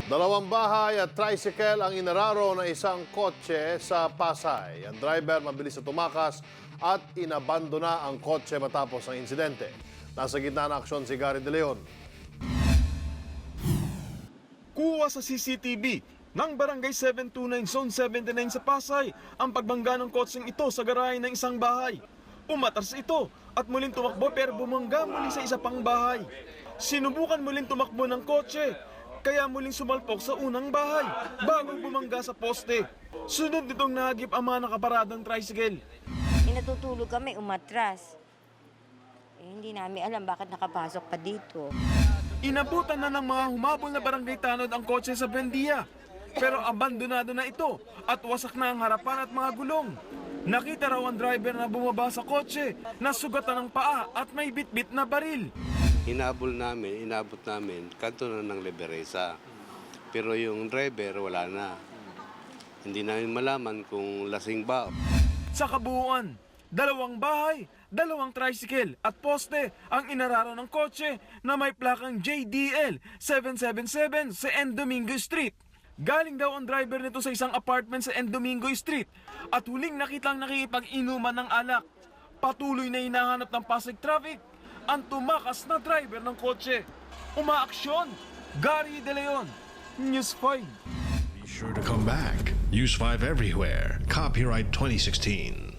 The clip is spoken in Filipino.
Dalawang bahay at tricycle ang inararo ng isang kotse sa Pasay. Ang driver mabilis na tumakas at inabandona ang kotse matapos ang insidente. Nasa gitna ng aksyon si Gary De Leon. Kuha sa CCTV ng Barangay 729 Zone 79 sa Pasay ang pagbangga ng kotseng ito sa garahe ng isang bahay. Umatras ito at muling tumakbo pero bumangga muli sa isa pang bahay. Sinubukan muling tumakbo ng kotse kaya muling sumalpok sa unang bahay bago bumangga sa poste. Sunod nitong nahagip ang mga nakaparadang tricycle. Natutulog kami, umatras. Hindi namin alam bakit nakapasok pa dito. Inabutan na ng mga humabol na barangay tanod ang kotse sa Buendia. Pero abandonado na ito at wasak na ang harapan at mga gulong. Nakita raw ang driver na bumaba sa kotse na sugatan ng paa at may bitbit na baril. Inabot namin, kanto na ng Libereza. Pero yung driver, wala na. Hindi namin malaman kung lasing ba. Sa kabuuan, 2 bahay, 2 tricycle at poste ang inararo ng kotse na may plakang JDL 777 sa N. Domingo Street. Galing daw ang driver nito sa isang apartment sa N. Domingo Street at huling nakitang nakikipag-inuman ng alak. Patuloy na hinahanap ng Pasig Traffic ang tumakas na driver ng kotse. Umaaksyon, Gary De Leon, News 5. Be sure to come back. Use 5 everywhere. Copyright 2016.